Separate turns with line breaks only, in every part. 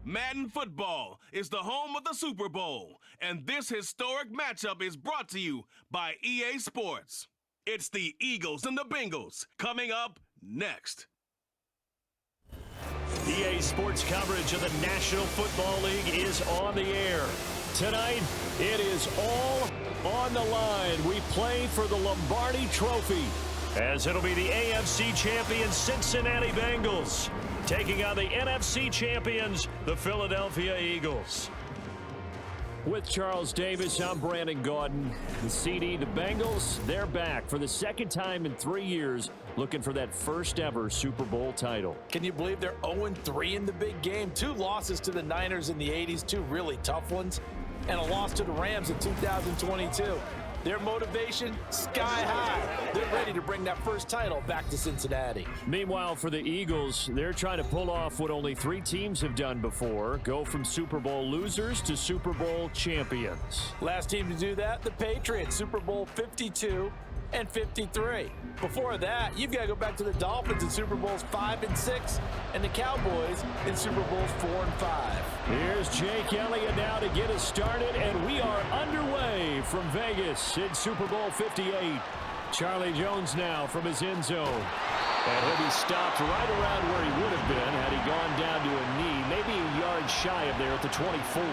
Madden football is the home of the Super Bowl, and this historic matchup is brought to you by EA Sports. It's the Eagles and the Bengals coming up next.
EA Sports coverage of the National Football League is on the air. Tonight, it is all on the line. We play for the Lombardi Trophy, as it'll be the AFC champions Cincinnati Bengals taking on the NFC champions, the Philadelphia Eagles. With Charles Davis, I'm Brandon Gaudin. The CD, the Bengals, they're back for the second time in 3 years, looking for that first ever Super Bowl title.
Can you believe they're 0-3 in the big game? 2 losses to the Niners in the 80s, 2 really tough ones, and a loss to the Rams in 2022. Their motivation, sky high. They're ready to bring that first title back to Cincinnati.
Meanwhile, for the Eagles, they're trying to pull off what only 3 teams have done before, go from Super Bowl losers to Super Bowl champions.
Last team to do that, the Patriots, Super Bowl 52 and 53. Before that, you've got to go back to the Dolphins in Super Bowls 5 and 6, and the Cowboys in Super Bowls 4 and 5.
Here's Jake Elliott now to get us started, and we are underway from Vegas in Super Bowl 58. Charlie Jones now from his end zone. And he'll be stopped right around where he would have been had he gone down to a knee, maybe a yard shy of there at the 24.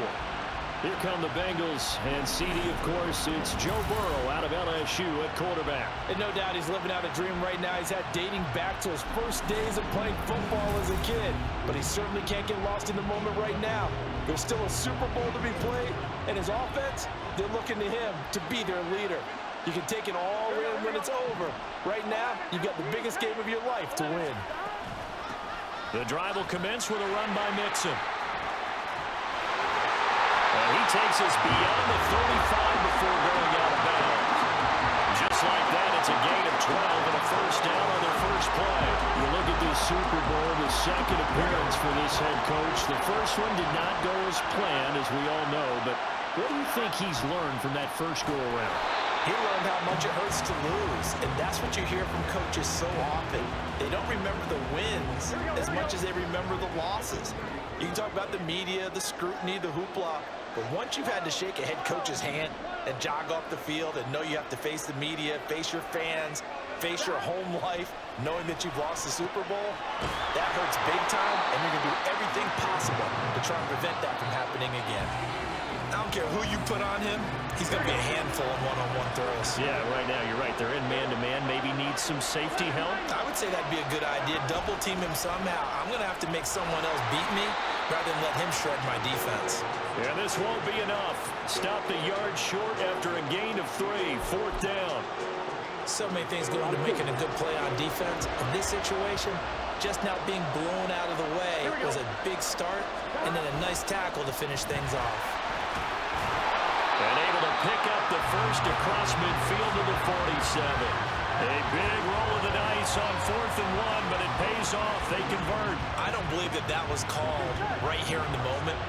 Here come the Bengals, and CD, of course, it's Joe Burrow out of LSU at quarterback.
And no doubt he's living out a dream right now. He's had dating back to his first days of playing football as a kid. But he certainly can't get lost in the moment right now. There's still a Super Bowl to be played, and his offense, they're looking to him to be their leader. You can take it all in when it's over. Right now, you've got the biggest game of your life to win.
The drive will commence with a run by Mixon. He takes us beyond the 35 before going out of bounds. Just like that, it's a gain of 12 and a first down on their first play. You look at this Super Bowl, the second appearance for this head coach. The first one did not go as planned, as we all know, but what do you think he's learned from that first go-around?
He learned how much it hurts to lose, and that's what you hear from coaches so often. They don't remember the wins as much as they remember the losses. You can talk about the media, the scrutiny, the hoopla, but once you've had to shake a head coach's hand and jog off the field and know you have to face the media, face your fans, face your home life, knowing that you've lost the Super Bowl, that hurts big time, and you're going to do everything possible to try and prevent that from happening again. I don't care who you put on him, he's going to be a handful of one-on-one throws.
Yeah, right now, you're right. They're in man-to-man, maybe needs some safety help.
I would say that'd be a good idea. Double team him somehow. I'm going to have to make someone else beat me rather than let him shred my defense.
Yeah, this won't be enough. Stop the yard short after a gain of 3, 4th down.
So many things go into making a good play on defense. In this situation, just now being blown out of the way was a big start, and then a nice tackle to finish things off.
And able to pick up the first across midfield to the 47. A big roll of the dice on 4th and 1, but it pays off. They convert.
I don't believe that that was called right here in the moment.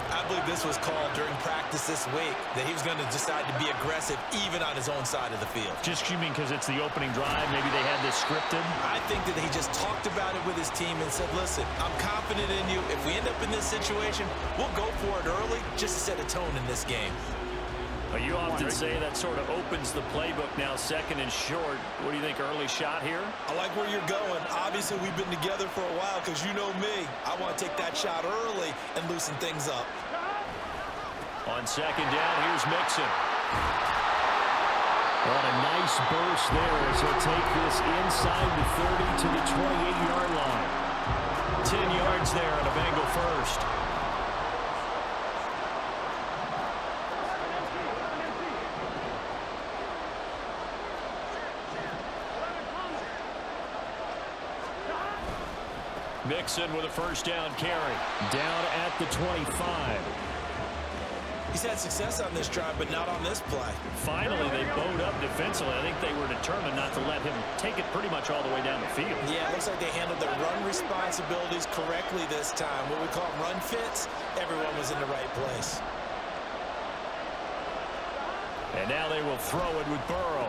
I believe this was called during practice this week, that he was going to decide to be aggressive even on his own side of the field.
Just you mean because it's the opening drive? Maybe they had this scripted?
I think that he just talked about it with his team and said, listen, I'm confident in you. If we end up in this situation, we'll go for it early just to set a tone in this game.
Well, you often say that sort of opens the playbook now, 2nd and short. What do you think, early shot here?
I like where you're going. Obviously, we've been together for a while because you know me. I want to take that shot early and loosen things up.
On 2nd down, here's Mixon. On a nice burst there as he'll take this inside the 30 to the 28-yard line. 10 yards there on a Bengal first. Mixon with a first down carry. Down at the 25.
He's had success on this drive, but not on this play.
Finally, they bowed up defensively. I think they were determined not to let him take it pretty much all the way down the field.
Yeah, it looks like they handled their run responsibilities correctly this time. What we call run fits, everyone was in the right place.
And now they will throw it with Burrow.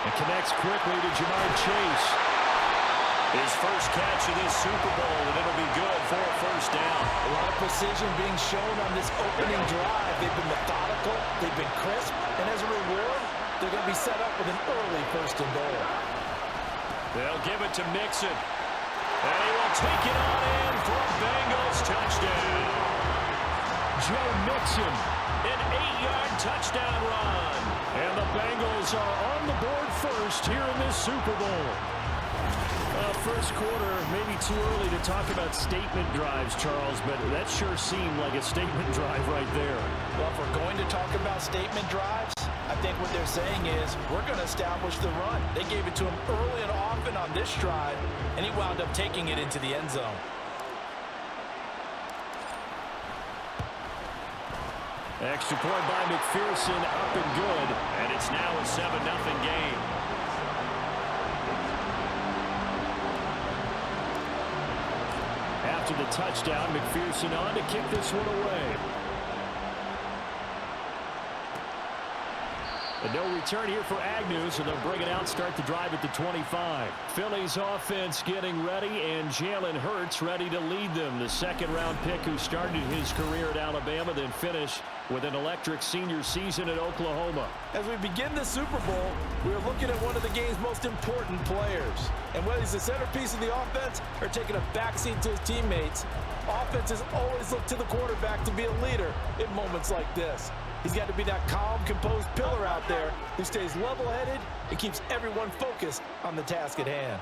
It connects quickly to Jamar Chase. His first catch of this Super Bowl, and it'll be good for a first down.
A lot of precision being shown on this opening drive. They've been methodical, they've been crisp, and as a reward, they're going to be set up with an early first and goal.
They'll give it to Mixon. And he will take it on in for a Bengals touchdown. Joe Mixon, an 8-yard touchdown run. And the Bengals are on the board first here in this Super Bowl. First quarter, maybe too early to talk about statement drives, Charles, but that sure seemed like a statement drive right there.
Well, if we're going to talk about statement drives, I think what they're saying is we're going to establish the run. They gave it to him early and often on this drive, and he wound up taking it into the end zone.
Extra point by McPherson, up and good, and it's now a 7-0 game. After the touchdown, McPherson on to kick this one away. And no return here for Agnew, so they'll bring it out, start the drive at the 25. Philly's offense getting ready, and Jalen Hurts ready to lead them. The second-round pick who started his career at Alabama, then finished with an electric senior season at Oklahoma.
As we begin the Super Bowl, we're looking at one of the game's most important players. And whether he's the centerpiece of the offense or taking a backseat to his teammates, offenses always look to the quarterback to be a leader in moments like this. He's got to be that calm, composed pillar out there who stays level-headed and keeps everyone focused on the task at hand.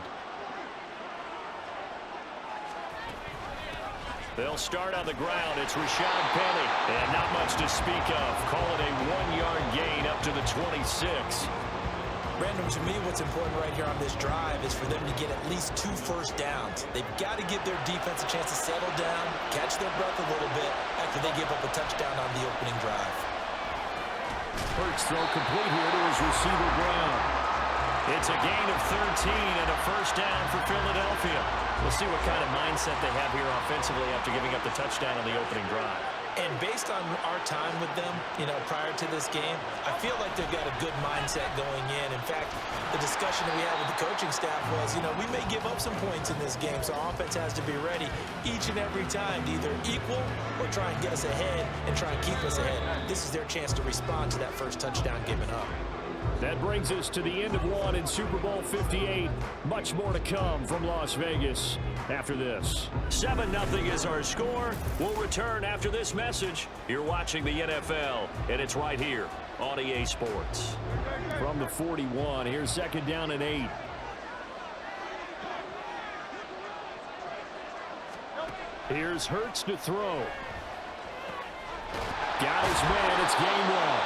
They'll start on the ground. It's Rashad Penny. And not much to speak of. Call it a 1-yard gain up to the 26.
Brandon, to me, what's important right here on this drive is for them to get at least 2 first downs. They've got to give their defense a chance to settle down, catch their breath a little bit after they give up a touchdown on the opening drive.
Hurts throw complete here to his receiver Brown. It's a gain of 13 and a first down for Philadelphia. We'll see what kind of mindset they have here offensively after giving up the touchdown on the opening drive.
And based on our time with them, prior to this game, I feel like they've got a good mindset going in. In fact, the discussion that we had with the coaching staff was, we may give up some points in this game, so our offense has to be ready each and every time to either equal or try and get us ahead and try and keep us ahead. This is their chance to respond to that first touchdown given up.
That brings us to the end of one in Super Bowl 58. Much more to come from Las Vegas after this. 7-0 is our score. We'll return after this message. You're watching the NFL, and it's right here on EA Sports. From the 41, here's second down and 8. Here's Hurts to throw. Got his man. It's game 1.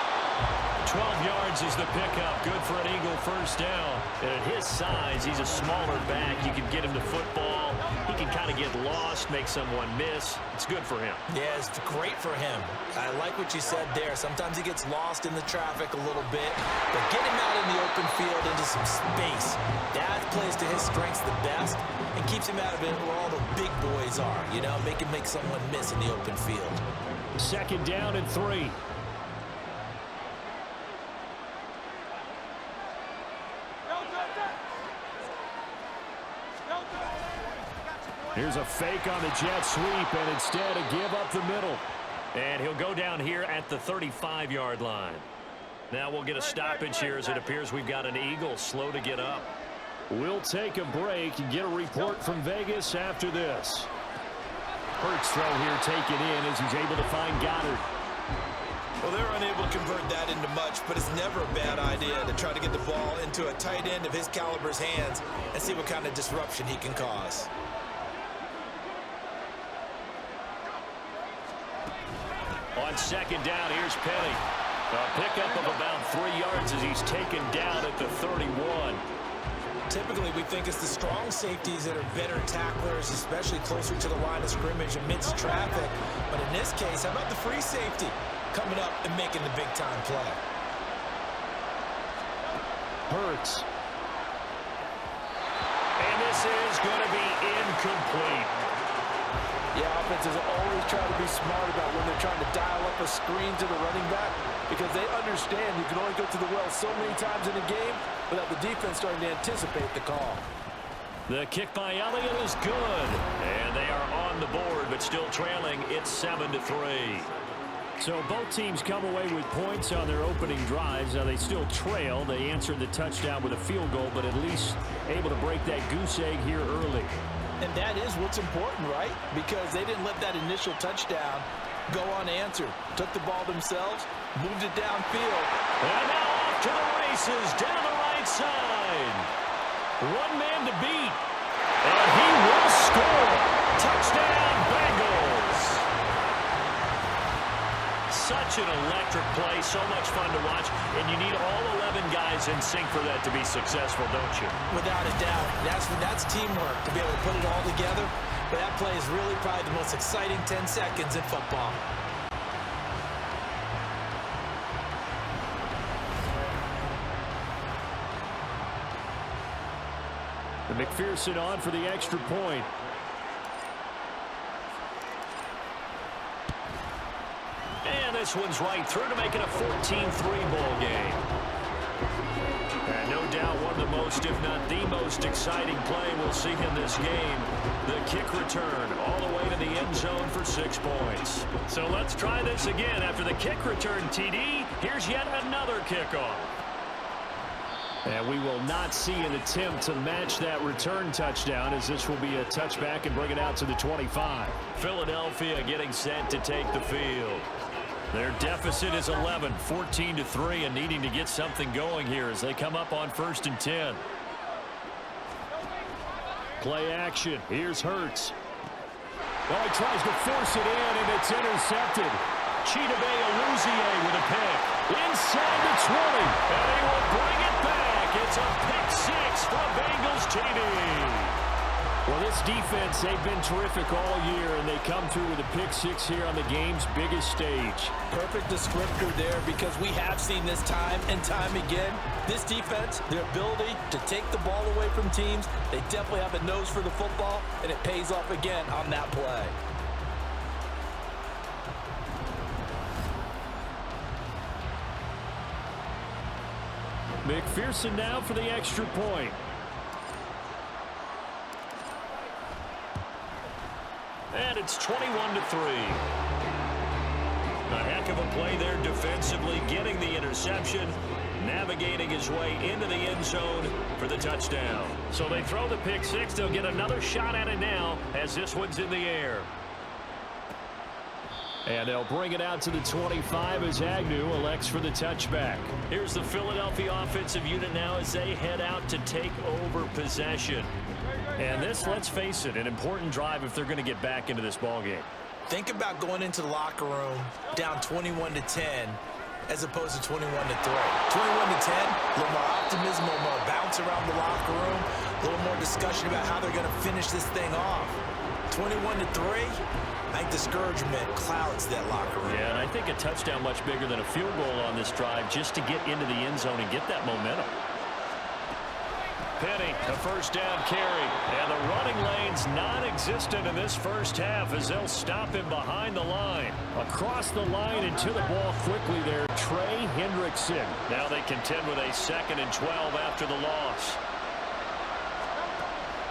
12 yards is the pickup. Good for an Eagle first down. And at his size, he's a smaller back. You can get him to football. He can kind of get lost, make someone miss. It's good for him.
Yeah, it's great for him. I like what you said there. Sometimes he gets lost in the traffic a little bit. But get him out in the open field into some space. That plays to his strengths the best and keeps him out of it where all the big boys are. Make him make someone miss in the open field.
Second down and 3. Here's a fake on the jet sweep, and instead a give up the middle. And he'll go down here at the 35-yard line. Now we'll get a stoppage here as it appears we've got an Eagle slow to get up. We'll take a break and get a report from Vegas after this. Hurts throw here taken in as he's able to find Goddard.
Well, they're unable to convert that into much, but it's never a bad idea to try to get the ball into a tight end of his caliber's hands and see what kind of disruption he can cause.
On second down, here's Penny. A pickup of about 3 yards as he's taken down at the 31.
Typically, we think it's the strong safeties that are better tacklers, especially closer to the line of scrimmage amidst traffic. But in this case, how about the free safety coming up and making the big-time play?
Hurts. And this is going to be incomplete.
Yeah, offenses always try to be smart about when they're trying to dial up a screen to the running back because they understand you can only go to the well so many times in a game without the defense starting to anticipate the call.
The kick by Elliott is good. And they are on the board, but still trailing. It's 7-3. So both teams come away with points on their opening drives. Now they still trail. They answered the touchdown with a field goal, but at least able to break that goose egg here early.
And that is what's important, right? Because they didn't let that initial touchdown go unanswered. Took the ball themselves, moved it downfield.
And now off to the races down the right side. One man to beat. And he will score. Touchdown, Bengals. Such an electric play, so much fun to watch, and you need all 11 guys in sync for that to be successful, don't you?
Without a doubt. That's teamwork to be able to put it all together. But that play is really probably the most exciting 10 seconds in football.
The McPherson on for the extra point. And this one's right through to make it a 14-3 ball game. And no doubt one of the most, if not the most exciting play we'll see in this game. The kick return all the way to the end zone for 6 points. So let's try this again. After the kick return TD, here's yet another kickoff. And we will not see an attempt to match that return touchdown, as this will be a touchback and bring it out to the 25. Philadelphia getting set to take the field. Their deficit is 11, 14-3, and needing to get something going here as they come up on 1st and 10. Play action. Here's Hurts. Well, he tries to force it in, and it's intercepted. Chidobe Awuzie with a pick. Inside the 20, and he will bring it back. It's a pick 6 for Bengals TD. Well, this defense, they've been terrific all year, and they come through with a pick 6 here on the game's biggest stage.
Perfect descriptor there, because we have seen this time and time again. This defense, their ability to take the ball away from teams, they definitely have a nose for the football, and it pays off again on that play.
McPherson now for the extra point. And it's 21-3. A heck of a play there defensively, getting the interception, navigating his way into the end zone for the touchdown. So they throw the pick 6. They'll get another shot at it now as this one's in the air. And they'll bring it out to the 25 as Agnew elects for the touchback. Here's the Philadelphia offensive unit now as they head out to take over possession. And this, let's face it, an important drive if they're going to get back into this ballgame.
Think about going into the locker room down 21-10 as opposed to 21-3. 21-10, a little more optimism, a little more bounce around the locker room, a little more discussion about how they're going to finish this thing off. 21-3, I think discouragement clouds that locker room.
Yeah, and I think a touchdown much bigger than a field goal on this drive just to get into the end zone and get that momentum. Penny, the first down carry. And the running lane's non-existent in this first half as they'll stop him behind the line. Across the line and to the ball quickly there, Trey Hendrickson. Now they contend with a 2nd and 12 after the loss.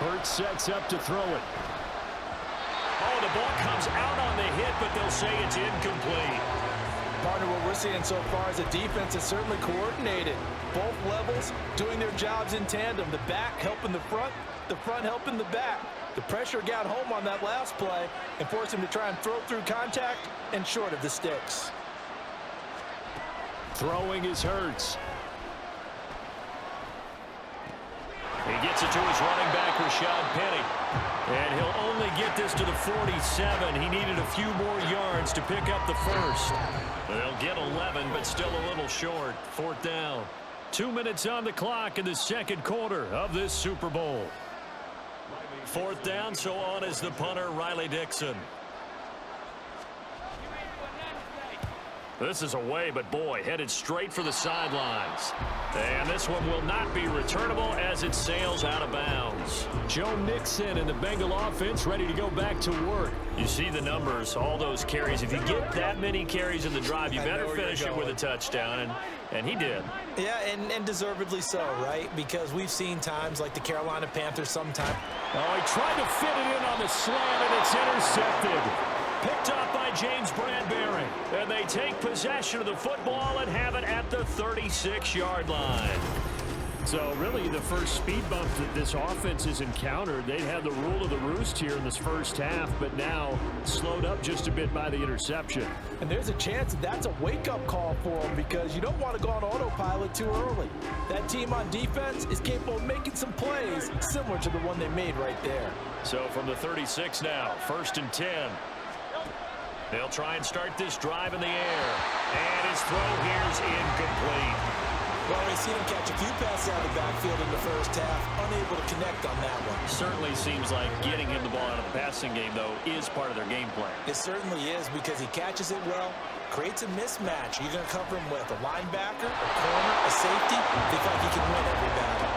Hurts sets up to throw it. Oh, the ball comes out on the hit, but they'll say it's incomplete.
Partner, what we're seeing so far is a defense that's certainly coordinated. Both levels doing their jobs in tandem. The back helping the front helping the back. The pressure got home on that last play and forced him to try and throw through contact and short of the sticks.
Throwing is Hurts. He gets it to his running back, Rashad Penny. And he'll only get this to the 47. He needed a few more yards to pick up the first. They'll get 11, but still a little short. 4th down. 2 minutes on the clock in the second quarter of this Super Bowl. 4th down, so on is the punter, Riley Dixon. This is away, but boy, headed straight for the sidelines. And this one will not be returnable as it sails out of bounds. Joe Mixon and the Bengal offense ready to go back to work. You see the numbers, all those carries. If you get that many carries in the drive, you better finish it with a touchdown, and he did.
Yeah, and deservedly so, right? Because we've seen times like the Carolina Panthers sometime.
Oh, he tried to fit it in on the slant, and it's intercepted. Picked up by James Bradberry. And they take possession of the football and have it at the 36-yard line. So really the first speed bump that this offense has encountered, they'd had the rule of the roost here in this first half, but now slowed up just a bit by the interception.
And there's a chance that's a wake-up call for them because you don't want to go on autopilot too early. That team on defense is capable of making some plays similar to the one they made right there.
So from the 36 now, 1st and 10. They'll try and start this drive in the air. And his throw here is incomplete.
Well, we've seen him catch a few passes out of the backfield in the first half, unable to connect on that one.
Certainly seems like getting him the ball out of the passing game, though, is part of their game plan.
It certainly is because he catches it well, creates a mismatch. You're going to cover him with a linebacker, a corner, a safety. They feel like he can win every battle.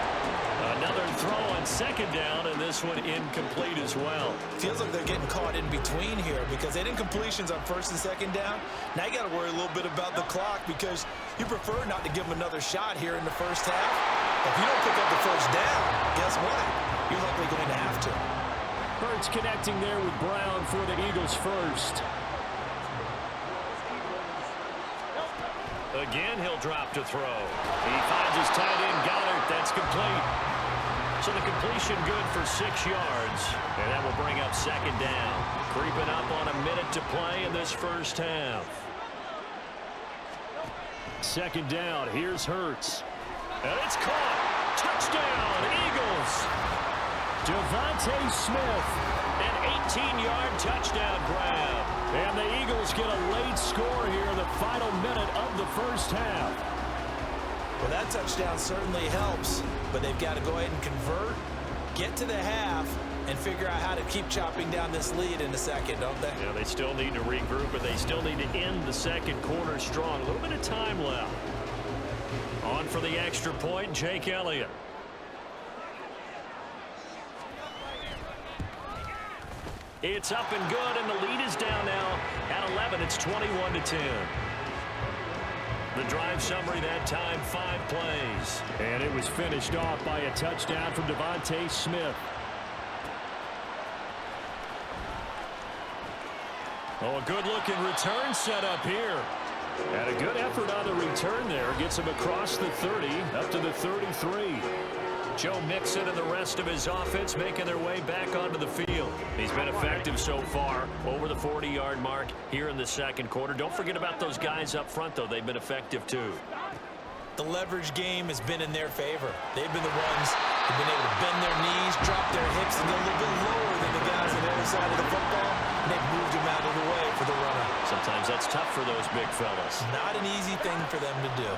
Another throw on 2nd down, and this one incomplete as well.
Feels like they're getting caught in between here because they did incompletions on 1st and 2nd down. Now you got to worry a little bit about the clock because you prefer not to give them another shot here in the first half. If you don't pick up the 1st down, guess what? You're likely going to have to.
Hurts connecting there with Brown for the Eagles first. Again, he'll drop to throw. He finds his tight end, Goddard. That's complete. So the completion good for 6 yards. And that will bring up 2nd down. Creeping up on a minute to play in this first half. 2nd down. Here's Hurts. And it's caught. Touchdown, Eagles. Devonta Smith. An 18-yard touchdown grab. And the Eagles get a late score here in the final minute of the first half.
Well, that touchdown certainly helps, but they've got to go ahead and convert, get to the half, and figure out how to keep chopping down this lead in the second, don't they?
Yeah, they still need to regroup, but they still need to end the second quarter strong. A little bit of time left. On for the extra point, Jake Elliott. It's up and good, and the lead is down now at 11. It's 21-10. The drive summary that time, 5 plays. And it was finished off by a touchdown from Devonta Smith. Oh, a good-looking return set up here. And a good effort on the return there. Gets him across the 30, up to the 33. Joe Mixon and the rest of his offense making their way back onto the field. He's been effective so far, over the 40-yard mark here in the second quarter. Don't forget about those guys up front, though. They've been effective, too.
The leverage game has been in their favor. They've been the ones who've been able to bend their knees, drop their hips, and get a little bit lower than the guys on the other side of the football, and they've moved them out of the way for the runner.
Sometimes that's tough for those big fellas.
Not an easy thing for them to do.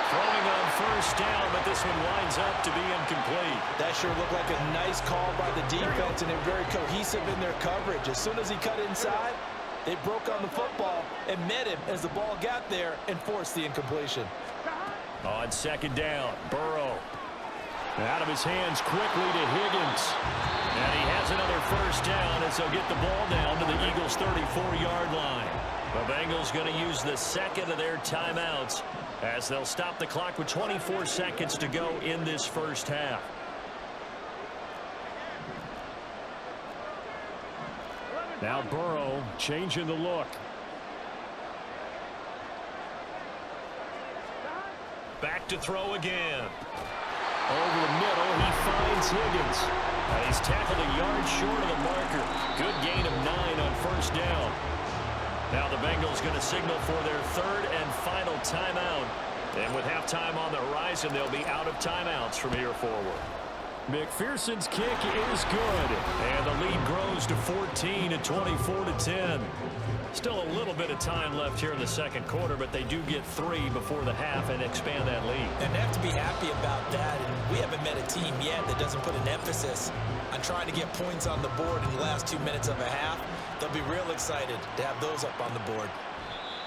Throwing on 1st down, but this one winds up to be incomplete.
That sure looked like a nice call by the defense, and they're very cohesive in their coverage. As soon as he cut inside, they broke on the football and met him as the ball got there and forced the incompletion.
On 2nd down, Burrow. Out of his hands quickly to Higgins. And he has another 1st down as they'll get the ball down to the Eagles' 34-yard line. The Bengals going to use the second of their timeouts as they'll stop the clock with 24 seconds to go in this first half. Now Burrow changing the look. Back to throw again. Over the middle, he finds Higgins. And he's tackled a yard short of the marker. Good gain of 9 on 1st down. Now the Bengals going to signal for their 3rd and final timeout. And with halftime on the horizon, they'll be out of timeouts from here forward. McPherson's kick is good. And the lead grows to 14 at 24-10. Still a little bit of time left here in the second quarter, but they do get 3 before the half and expand that lead.
And they have to be happy about that. And we haven't met a team yet that doesn't put an emphasis on trying to get points on the board in the last 2 minutes of a half. They'll be real excited to have those up on the board.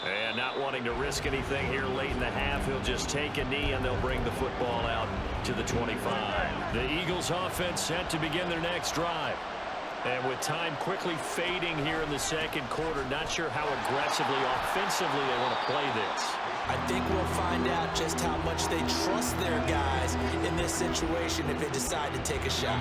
And not wanting to risk anything here late in the half, he'll just take a knee and they'll bring the football out to the 25. The Eagles offense set to begin their next drive. And with time quickly fading here in the second quarter, not sure how aggressively, offensively they want to play this.
I think we'll find out just how much they trust their guys in this situation if they decide to take a shot.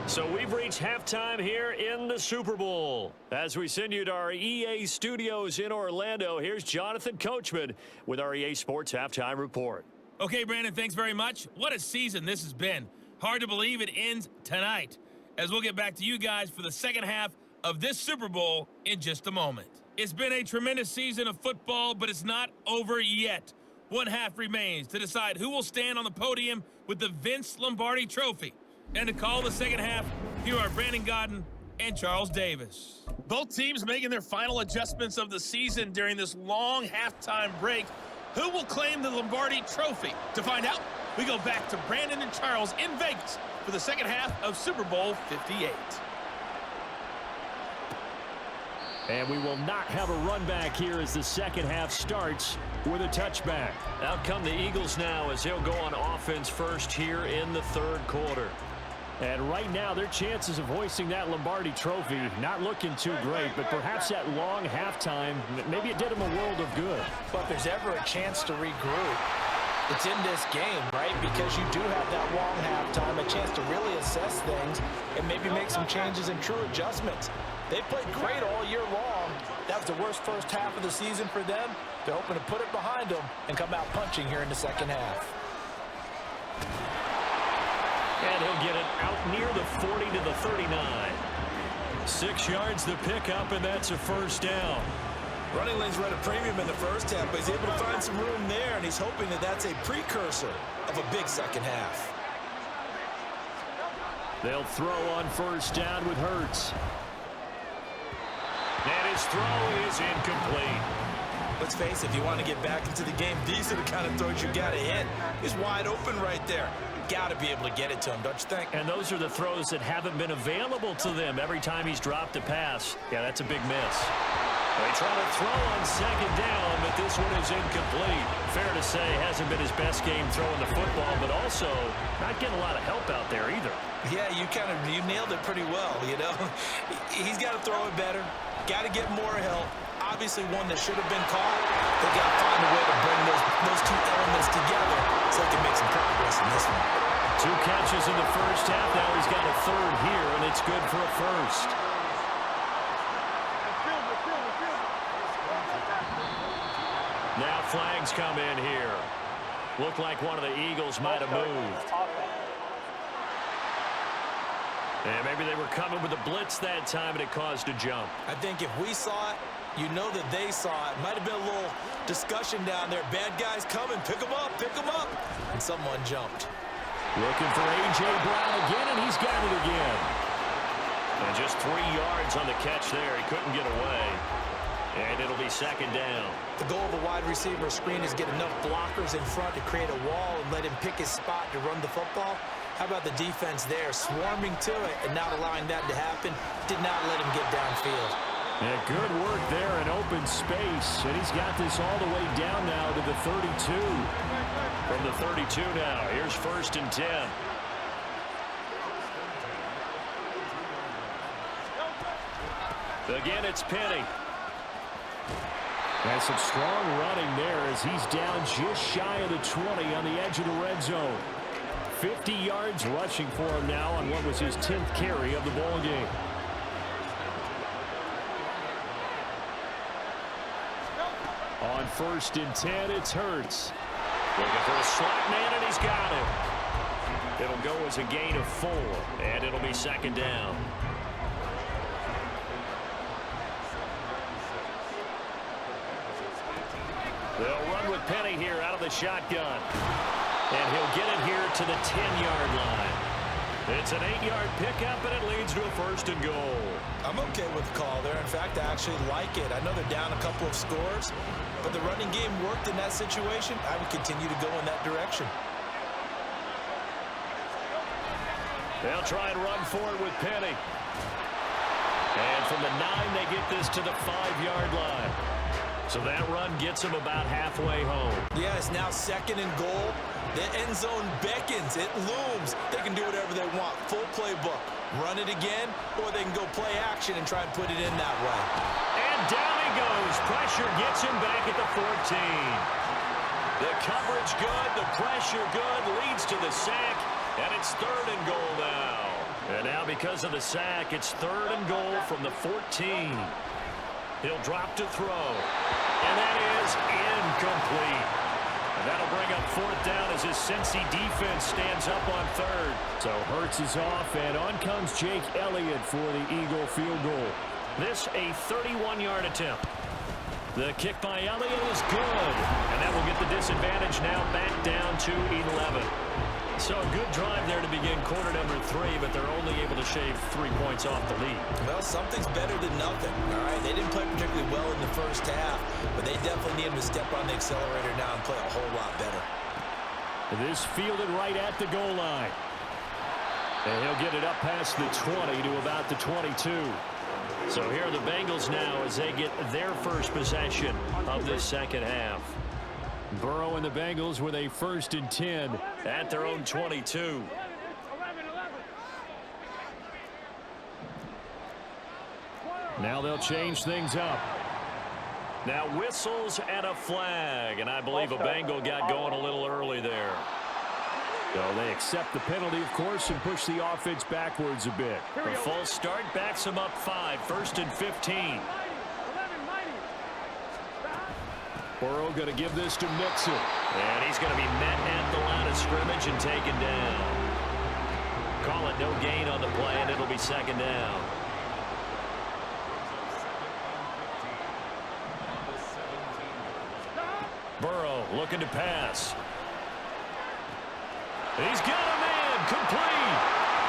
So we've reached halftime here in the Super Bowl. As we send you to our EA studios in Orlando, here's Jonathan Coachman with our EA Sports Halftime Report.
Okay, Brandon, thanks very much. What a season this has been. Hard to believe it ends tonight, as we'll get back to you guys for the second half of this Super Bowl in just a moment. It's been a tremendous season of football, but it's not over yet. One half remains to decide who will stand on the podium with the Vince Lombardi Trophy. And to call the second half, here are Brandon Godden and Charles Davis. Both teams making their final adjustments of the season during this long halftime break. Who will claim the Lombardi Trophy? To find out, we go back to Brandon and Charles in Vegas for the second half of Super Bowl 58.
And we will not have a run back here as the second half starts with a touchback. Out come the Eagles now as they'll go on offense first here in the third quarter. And right now, their chances of hoisting that Lombardi Trophy not looking too great, but perhaps that long halftime, maybe it did them a world of good.
But if there's ever a chance to regroup, it's in this game, right? Because you do have that long halftime, a chance to really assess things and maybe make some changes and true adjustments. They played great all year long. That was the worst first half of the season for them. They're hoping to put it behind them and come out punching here in the second half.
And he'll get it out near the 40 to the 39. 6 yards the pickup, and that's a first down.
Running lanes run a premium in the first half, but he's able to find some room there, and he's hoping that that's a precursor of a big second half.
They'll throw on first down with Hurts. And his throw is incomplete.
Let's face it, if you want to get back into the game, these are the kind of throws you got to hit. He's wide open right there. Got to be able to get it to him, don't you think?
And those are the throws that haven't been available to them every time he's dropped a pass. Yeah, that's a big miss. They try to throw on second down, but this one is incomplete. Fair to say, hasn't been his best game throwing the football, but also not getting a lot of help out there either.
Yeah, you nailed it pretty well, you know. He's got to throw it better. Got to get more help. Obviously one that should have been caught. They got to find a way to bring those two elements together so they can make some progress in this one.
2 catches in the first half. Now he's got a third here, and it's good for a first. Now flags come in here. Looked like one of the Eagles might have moved. And maybe they were coming with a blitz that time, and it caused a jump.
I think if we saw it, you know that they saw it. Might have been a little discussion down there. Bad guys coming. Pick them up. Pick them up. And someone jumped.
Looking for A.J. Brown again, and he's got it again. And just 3 yards on the catch there. He couldn't get away. And it'll be second down.
The goal of a wide receiver screen is get enough blockers in front to create a wall and let him pick his spot to run the football. How about the defense there, swarming to it and not allowing that to happen? Did not let him get downfield.
Yeah, good work there in open space. And he's got this all the way down now to the 32. From the 32 now, here's 1st and 10. Again, it's Penny. And some strong running there as he's down just shy of the 20 on the edge of the red zone. 50 yards rushing for him now on what was his 10th carry of the ball game. On 1st and 10, it's Hurts. Looking for a slot man, and he's got it. It'll go as a gain of 4, and it'll be second down. They'll run with Penny here out of the shotgun. And he'll get it here to the 10-yard line. It's an 8-yard pickup, and it leads to a 1st and goal.
I'm okay with the call there. In fact, I actually like it. I know they're down a couple of scores, but the running game worked in that situation. I would continue to go in that direction.
They'll try and run for it with Penny. And from the 9, they get this to the 5-yard line. So that run gets them about halfway home.
Yeah, it's now 2nd and goal. The end zone beckons. It looms. They can do whatever they want. Full playbook. Run it again, or they can go play action and try and put it in that way.
And down he goes. Pressure gets him back at the 14. The coverage good. The pressure good. Leads to the sack. And it's 3rd and goal now. And now because of the sack, it's 3rd and goal from the 14. He'll drop to throw. And that is incomplete. And that'll bring up 4th down as his Cincy defense stands up on 3rd. So Hurts is off, and on comes Jake Elliott for the Eagle field goal. This a 31-yard attempt. The kick by Elliott is good. And that will get the disadvantage now back down to 11. So a good drive there to begin quarter number 3, but they're only able to shave 3 points off the lead.
Well, something's better than nothing, all right? They didn't play particularly well in the first half, but they definitely need him to step on the accelerator now and play a whole lot better.
This fielded right at the goal line. And he'll get it up past the 20 to about the 22. So here are the Bengals now as they get their first possession of this second half. Burrow and the Bengals with a 1st and 10 at their own 22. Now they'll change things up. Now whistles and a flag, and I believe a Bengal got going a little early there. So they accept the penalty, of course, and push the offense backwards a bit. The false start backs them up 5, 1st and 15. Burrow going to give this to Mixon. And he's going to be met at the line of scrimmage and taken down. Call it no gain on the play, and it'll be 2nd down. Burrow looking to pass. He's got a man complete.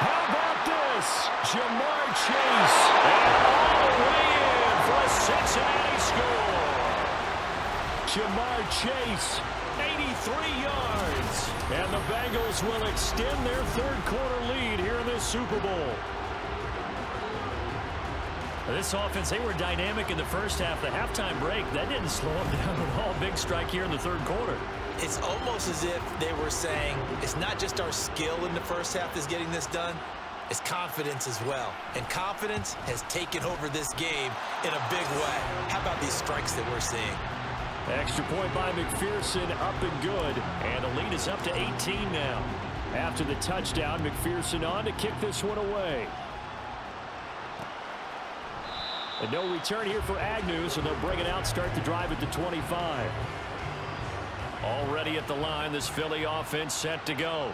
How about this? Jamar Chase. And all the way in for a Cincinnati score. Jamar Chase, 83 yards. And the Bengals will extend their 3rd quarter lead here in this Super Bowl. This offense, they were dynamic in the first half. The halftime break, that didn't slow them down at all. Big strike here in the 3rd quarter.
It's almost as if they were saying, it's not just our skill in the first half that's getting this done, it's confidence as well. And confidence has taken over this game in a big way. How about these strikes that we're seeing?
Extra point by McPherson, up and good. And the lead is up to 18 now. After the touchdown, McPherson on to kick this one away. And no return here for Agnew, so they'll bring it out, start the drive at the 25. Already at the line, this Philly offense set to go.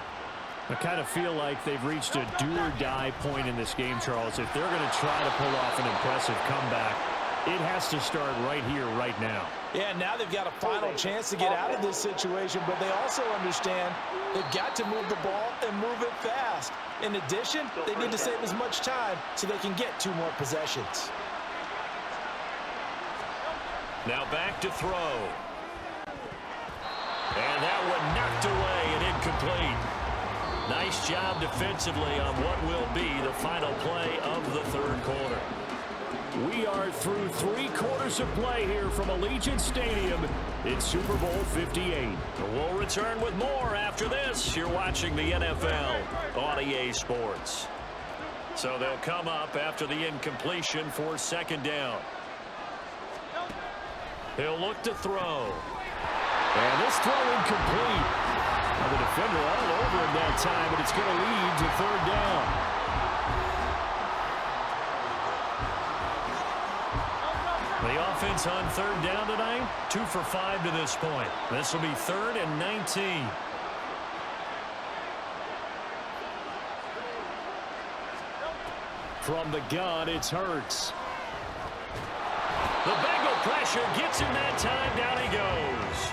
I kind of feel like they've reached a do-or-die point in this game, Charles. If they're going to try to pull off an impressive comeback, it has to start right here, right now.
Yeah, now they've got a final chance to get out of this situation, but they also understand they've got to move the ball and move it fast. In addition, they need to save as much time so they can get 2 more possessions.
Now back to throw. And that one knocked away and incomplete. Nice job defensively on what will be the final play of the 3rd quarter. We are through 3 quarters of play here from Allegiant Stadium. It's Super Bowl 58. We'll return with more after this. You're watching the NFL on EA Sports. So they'll come up after the incompletion for 2nd down. He'll look to throw. And this throw incomplete. The defender all over him that time, but it's going to lead to 3rd down. The offense on 3rd down tonight, 2 for 5 to this point. This will be 3rd and 19. From the gun, it's Hurts. The Bengal pressure gets him that time. Down he goes.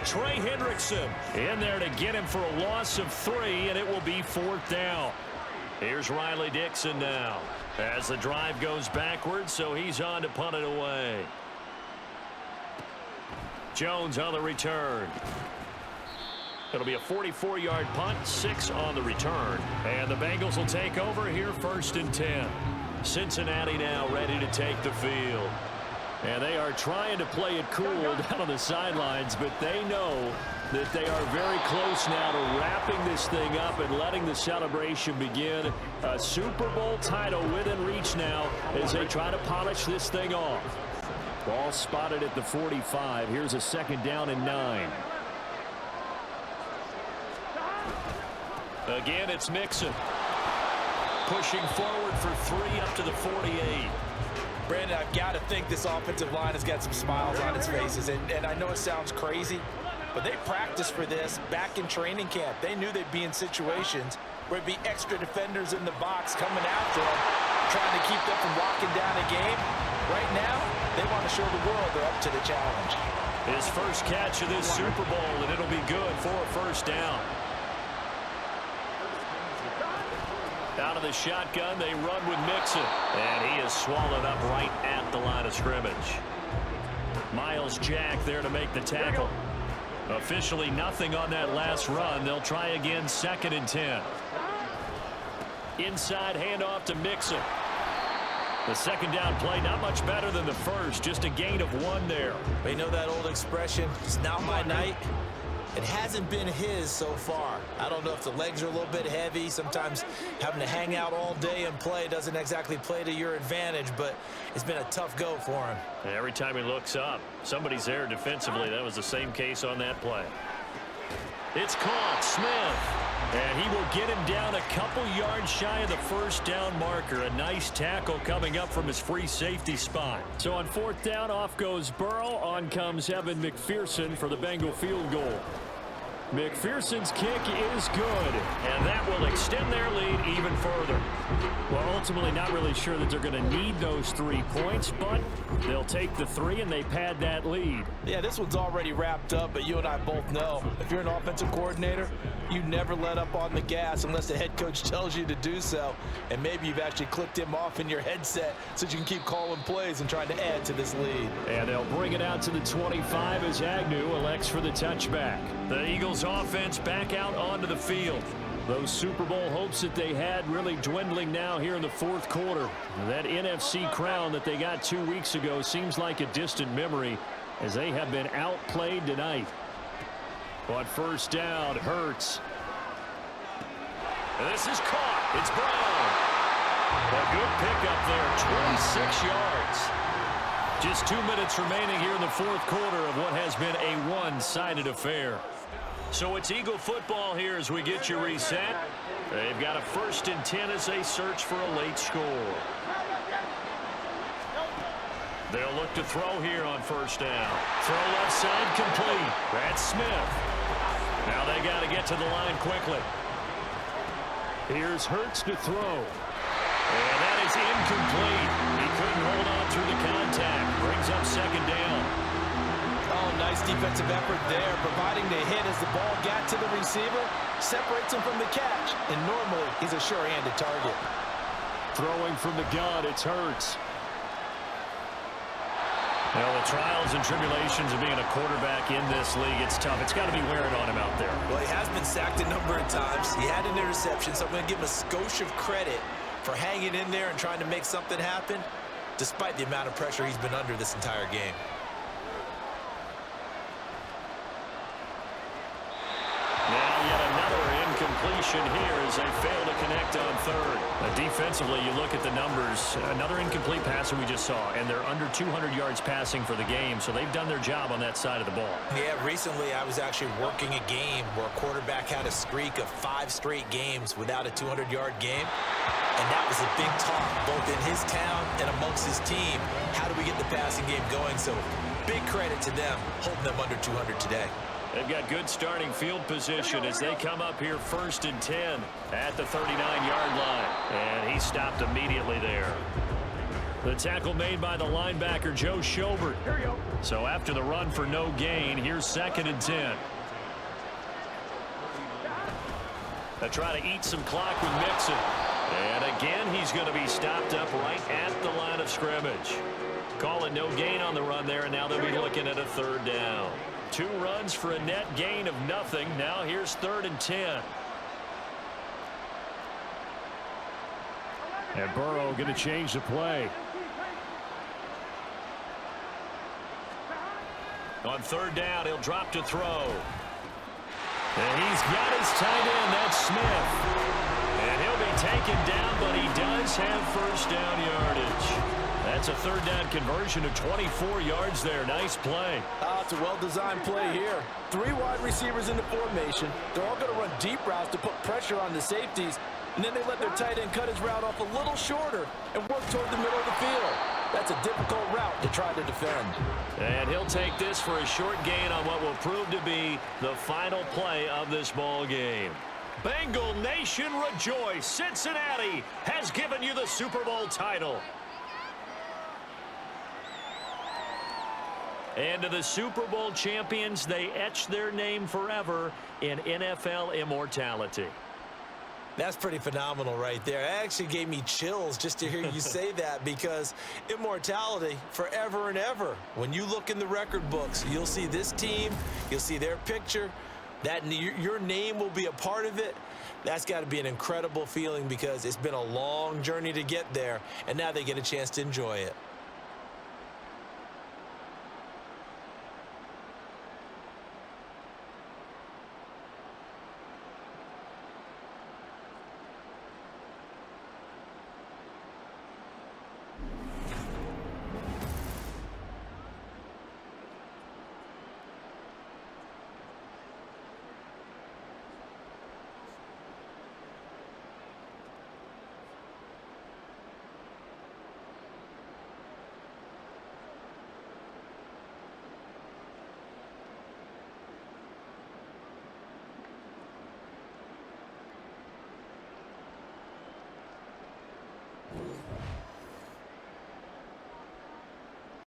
Trey Hendrickson in there to get him for a loss of 3, and it will be 4th down. Here's Riley Dixon now as the drive goes backwards, so he's on to punt it away. Jones on the return. It'll be a 44-yard punt, 6 on the return. And the Bengals will take over here 1st and 10. Cincinnati now ready to take the field. And they are trying to play it cool down on the sidelines, but they know that they are very close now to wrapping this thing up and letting the celebration begin. A Super Bowl title within reach now as they try to polish this thing off. Ball spotted at the 45. Here's a 2nd down and 9. Again, it's Mixon. Pushing forward for 3 up to the 48.
Brandon, I've got to think this offensive line has got some smiles on its faces. And I know it sounds crazy, but they practiced for this back in training camp. They knew they'd be in situations where it'd be extra defenders in the box coming after them, trying to keep them from locking down a game. Right now, they want to show the world they're up to the challenge.
His first catch of this Super Bowl, and it'll be good for a 1st down. Out of the shotgun, they run with Mixon. And he is swallowed up right at the line of scrimmage. Miles Jack there to make the tackle. Officially nothing on that last run. They'll try again, 2nd and 10. Inside handoff to Mixon. The 2nd down play, not much better than the first. Just a gain of 1 there.
They know that old expression, it's not my night. It hasn't been his so far. I don't know if the legs are a little bit heavy. Sometimes having to hang out all day and play doesn't exactly play to your advantage, but it's been a tough go for him.
And every time he looks up, somebody's there defensively. That was the same case on that play. It's caught. Smith. And he will get him down a couple yards shy of the 1st down marker. A nice tackle coming up from his free safety spot. So on 4th down, off goes Burrow. On comes Evan McPherson for the Bengal field goal. McPherson's kick is good, and that will extend their lead even further. Well, ultimately not really sure that they're going to need those 3 points, but they'll take the 3 and they pad that lead.
Yeah, this one's already wrapped up, but you and I both know if you're an offensive coordinator, you never let up on the gas unless the head coach tells you to do so. And maybe you've actually clicked him off in your headset so you can keep calling plays and trying to add to this lead.
And they'll bring it out to the 25 as Agnew elects for the touchback. The Eagles offense back out onto the field. Those Super Bowl hopes that they had really dwindling now here in the 4th quarter. That NFC crown that they got 2 weeks ago seems like a distant memory as they have been outplayed tonight. On 1st down, Hurts. And this is caught. It's Brown. A good pickup there, 26 yards. Just 2 minutes remaining here in the 4th quarter of what has been a one-sided affair. So it's Eagle football here as we get you reset. They've got a 1st and 10 as they search for a late score. They'll look to throw here on 1st down. Throw left side complete. That's Smith. Now they got to get to the line quickly. Here's Hurts to throw. And that is incomplete. He couldn't hold on through the contact. Brings up 2nd down.
Oh, nice defensive effort there, providing the hit as the ball got to the receiver, separates him from the catch, and normally he's a sure-handed target.
Throwing from the gun, it's Hurts. Well, the trials and tribulations of being a quarterback in this league, it's tough. It's got to be wearing on him out there.
Well, he has been sacked a number of times. He had an interception, so I'm going to give him a skosh of credit for hanging in there and trying to make something happen, despite the amount of pressure he's been under this entire game.
Now yet another incompletion here as they fail to connect on 3rd. Defensively, you look at the numbers. Another incomplete pass that we just saw, and they're under 200 yards passing for the game, so they've done their job on that side of the ball.
Yeah, recently I was actually working a game where a quarterback had a streak of 5 straight games without a 200-yard game, and that was a big talk both in his town and amongst his team. How do we get the passing game going? So big credit to them holding them under 200 today.
They've got good starting field position as they come up here 1st and 10 at the 39-yard line. And he stopped immediately there. The tackle made by the linebacker, Joe Schobert. So after the run for no gain, here's 2nd and 10. They try to eat some clock with Mixon. And again, he's going to be stopped up right at the line of scrimmage. Call it no gain on the run there, and now they'll be looking at a 3rd down. 2 runs for a net gain of nothing. Now here's 3rd and 10. And Burrow going to change the play. On third down, he'll drop to throw. And he's got his tight end. That's Smith. And he'll be taken down, but he does have first down yardage. That's a third down conversion of 24 yards there. Nice play.
It's a well-designed play here. 3 wide receivers in the formation. They're all going to run deep routes to put pressure on the safeties. And then they let their tight end cut his route off a little shorter and work toward the middle of the field. That's a difficult route to try to defend.
And he'll take this for a short gain on what will prove to be the final play of this ball game. Bengal Nation rejoice. Cincinnati has given you the Super Bowl title. And to the Super Bowl champions, they etch their name forever in NFL immortality.
That's pretty phenomenal right there. It actually gave me chills just to hear you say that, because immortality forever and ever. When you look in the record books, you'll see this team, you'll see their picture, that your name will be a part of it. That's got to be an incredible feeling, because it's been a long journey to get there, and now they get a chance to enjoy it.